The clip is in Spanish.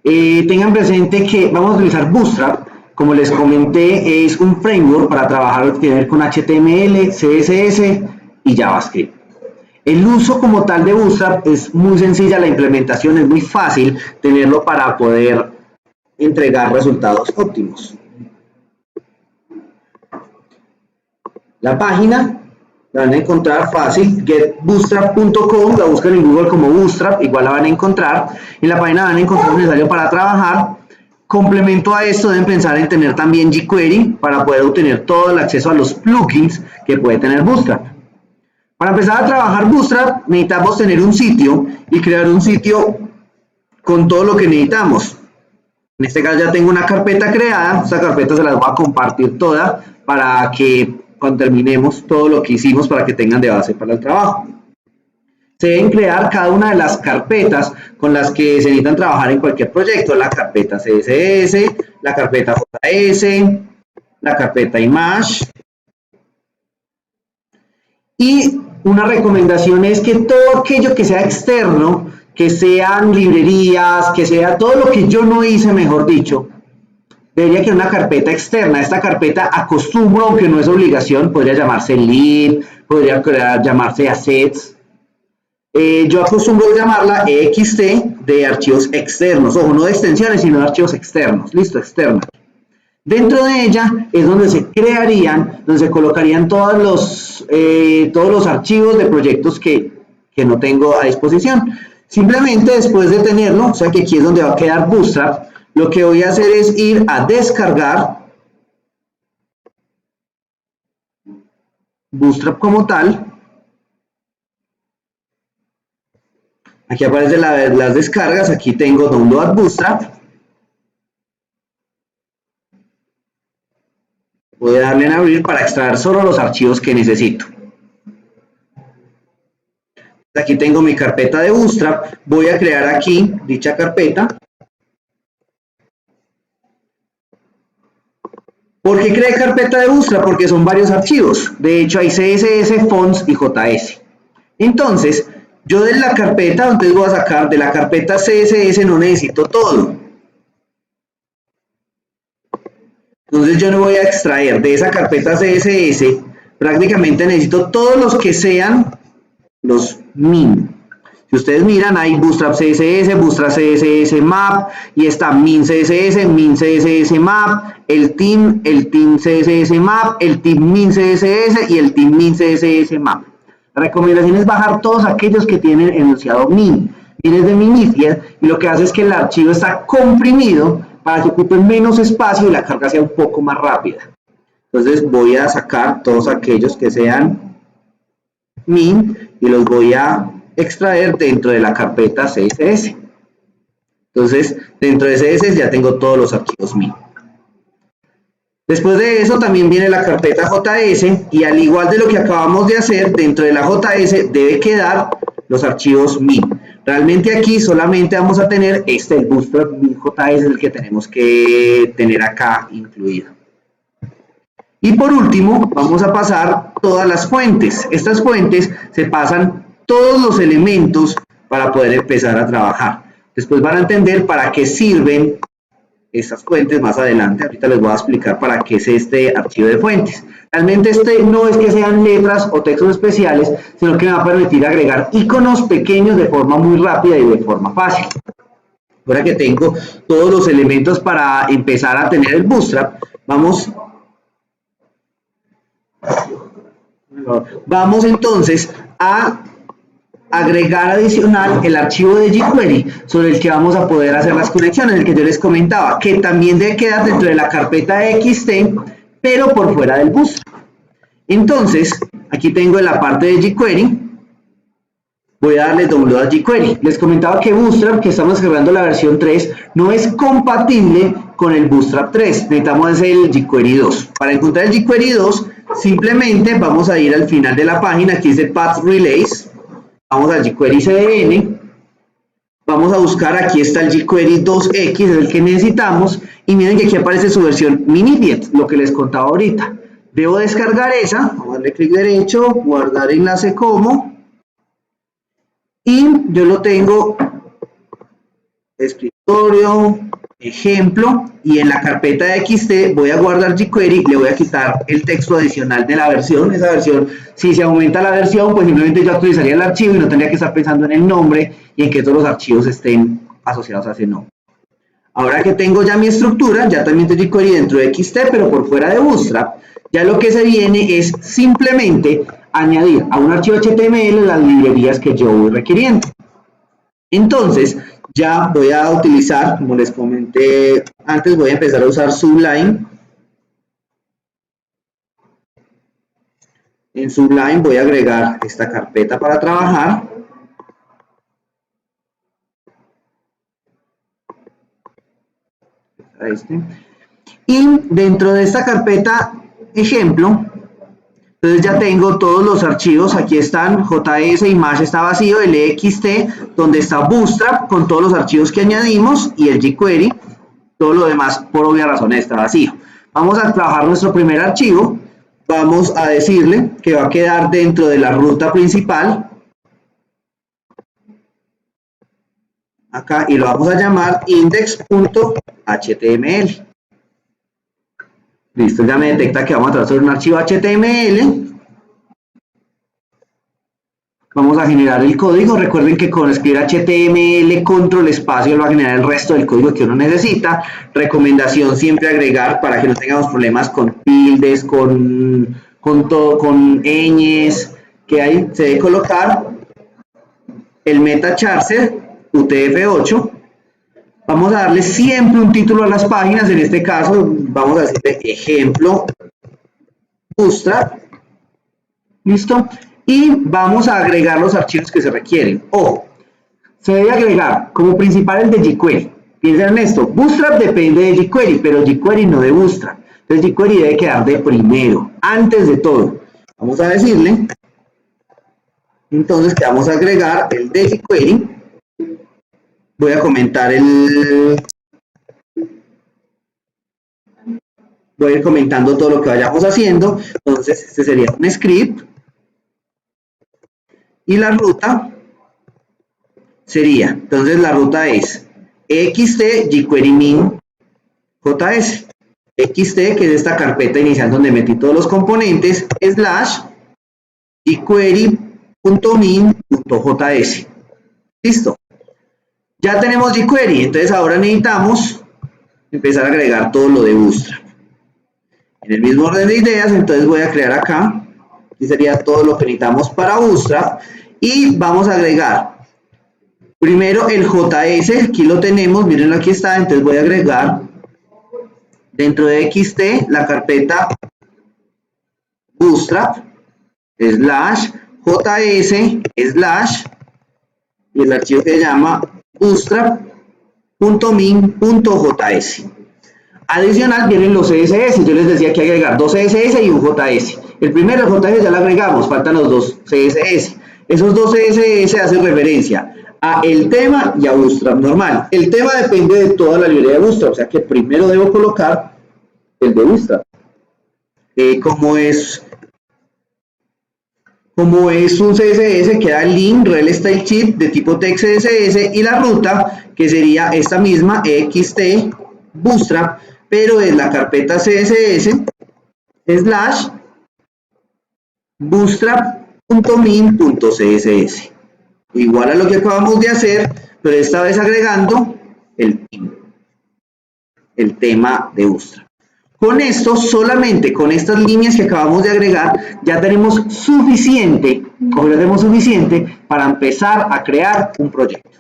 Tengan presente que vamos a utilizar Bootstrap. Como les comenté, es un framework para trabajar con HTML, CSS y JavaScript. El uso como tal de Bootstrap es muy sencilla, la implementación es muy fácil tenerlo para poder entregar resultados óptimos. La página la van a encontrar fácil, getbootstrap.com, la buscan en Google como Bootstrap, igual la van a encontrar. En la página van a encontrar lo necesario para trabajar. Complemento a esto, deben pensar en tener también jQuery para poder obtener todo el acceso a los plugins que puede tener Bootstrap. Para empezar a trabajar Bootstrap necesitamos tener un sitio y crear un sitio con todo lo que necesitamos. En este caso ya tengo una carpeta creada, esta carpeta se las voy a compartir toda para que cuando terminemos todo lo que hicimos para que tengan de base para el trabajo. Se deben crear cada una de las carpetas con las que se necesitan trabajar en cualquier proyecto, la carpeta CSS, la carpeta JS, la carpeta Image. Y una recomendación es que todo aquello que sea externo, que sean librerías, que sea todo lo que yo no hice, mejor dicho, debería quedar una carpeta externa. Esta carpeta acostumbro, aunque no es obligación, podría llamarse lib, podría llamarse assets. Yo acostumbro llamarla ext de archivos externos, ojo, no de extensiones, sino de archivos externos, listo, externa. Dentro de ella es donde se crearían, donde se colocarían todos los archivos de proyectos que no tengo a disposición. Simplemente después de tenerlo, o sea que aquí es donde va a quedar Bootstrap, lo que voy a hacer es ir a descargar Bootstrap como tal. Aquí aparecen las descargas, aquí tengo Download Bootstrap. Voy a darle en abrir para extraer solo los archivos que necesito. Aquí tengo mi carpeta de Bootstrap, voy a crear aquí dicha carpeta. ¿Por qué creé carpeta de Bootstrap? Porque son varios archivos, de hecho hay CSS, fonts y JS. Entonces, yo de la carpeta, entonces voy a sacar de la carpeta CSS, no necesito todo. Entonces yo no voy a extraer de esa carpeta CSS, prácticamente necesito todos los que sean los min. Si ustedes miran, hay Bootstrap CSS, Bootstrap CSS Map, y está min CSS Map, el team CSS Map, el team min CSS y el team min CSS Map. La recomendación es bajar todos aquellos que tienen enunciado min. Min es de Minified y lo que hace es que el archivo está comprimido para que ocupe menos espacio y la carga sea un poco más rápida. Entonces voy a sacar todos aquellos que sean min y los voy a extraer dentro de la carpeta CSS. Entonces dentro de CSS ya tengo todos los archivos min. Después de eso también viene la carpeta JS y al igual de lo que acabamos de hacer, dentro de la JS debe quedar los archivos min. Realmente aquí solamente vamos a tener el Bootstrap JS, el que tenemos que tener acá incluido. Y por último vamos a pasar todas las fuentes. Estas fuentes se pasan todos los elementos para poder empezar a trabajar. Después van a entender para qué sirven estas fuentes más adelante. Ahorita les voy a explicar para qué es este archivo de fuentes. Realmente no es que sean letras o textos especiales, sino que me va a permitir agregar iconos pequeños de forma muy rápida y de forma fácil. Ahora que tengo todos los elementos para empezar a tener el Bootstrap, vamos entonces a agregar adicional el archivo de jQuery sobre el que vamos a poder hacer las conexiones, el que yo les comentaba, que también debe quedar dentro de la carpeta XT, pero por fuera del Bootstrap. Entonces, aquí tengo en la parte de jQuery, voy a darle download a jQuery. Les comentaba que Bootstrap, que estamos descargando la versión 3, no es compatible con el Bootstrap 3, necesitamos el jQuery 2. Para encontrar el jQuery 2, simplemente vamos a ir al final de la página, aquí dice Path Relays, vamos al jQuery CDN, vamos a buscar, aquí está el jQuery 2X, es el que necesitamos, y miren que aquí aparece su versión Minified, lo que les contaba ahorita. Debo descargar esa, vamos a darle clic derecho, guardar enlace como, y yo lo tengo escrito. ejemplo, y en la carpeta de XT voy a guardar jQuery, le voy a quitar el texto adicional de la versión. Esa versión, si se aumenta la versión, pues simplemente yo actualizaría el archivo y no tendría que estar pensando en el nombre y en que todos los archivos estén asociados a ese nombre. Ahora que tengo ya mi estructura, ya también tengo jQuery dentro de XT, pero por fuera de Bootstrap, ya lo que se viene es simplemente añadir a un archivo HTML las librerías que yo voy requiriendo. Entonces, ya voy a utilizar, como les comenté antes, voy a empezar a usar Sublime. En Sublime voy a agregar esta carpeta para trabajar. Y dentro de esta carpeta ejemplo, entonces ya tengo todos los archivos, aquí están, JS, Image está vacío, el EXT, donde está Bootstrap con todos los archivos que añadimos y el jQuery, todo lo demás por obvias razones está vacío. Vamos a trabajar nuestro primer archivo, vamos a decirle que va a quedar dentro de la ruta principal, acá, y lo vamos a llamar index.html. Listo, ya me detecta que vamos a tratar un archivo HTML. Vamos a generar el código. Recuerden que con escribir HTML control espacio va a generar el resto del código que uno necesita. Recomendación siempre agregar para que no tengamos problemas con tildes, con ñes, que ahí se debe colocar el meta charser UTF-8. Vamos a darle siempre un título a las páginas, en este caso vamos a decirle ejemplo Bootstrap, listo, y vamos a agregar los archivos que se requieren. Ojo, se debe agregar como principal el de jQuery. Piensen en esto, Bootstrap depende de jQuery, pero jQuery no de Bootstrap. Entonces jQuery debe quedar de primero, antes de todo. Vamos a decirle, entonces, que vamos a agregar el de jQuery. Voy a comentar voy a ir comentando todo lo que vayamos haciendo. Entonces, este sería un script. Y la ruta sería, entonces la ruta es ext jQuery min js. Ext, que es esta carpeta inicial donde metí todos los componentes, / jQuery.min.js. Listo. Ya tenemos jQuery, entonces ahora necesitamos empezar a agregar todo lo de Bootstrap. En el mismo orden de ideas, entonces voy a crear acá, aquí sería todo lo que necesitamos para Bootstrap, y vamos a agregar primero el JS, aquí lo tenemos, miren aquí está, entonces voy a agregar dentro de XT la carpeta Bootstrap, /js, y el archivo que se llama bootstrap.min.js. Adicional vienen los CSS, yo les decía que hay que agregar dos CSS y un JS. El primero, el JS, ya lo agregamos, faltan los dos CSS. Esos dos CSS hacen referencia a el tema y a Bootstrap normal. El tema depende de toda la librería de Bootstrap, o sea que primero debo colocar el de Bootstrap. Como es un CSS, queda el link rel style sheet de tipo text CSS y la ruta que sería esta misma ext bootstrap, pero en la carpeta CSS / bootstrap.min.css, igual a lo que acabamos de hacer, pero esta vez agregando el tema de Bootstrap. Con esto, solamente con estas líneas que acabamos de agregar, ya tenemos suficiente para empezar a crear un proyecto.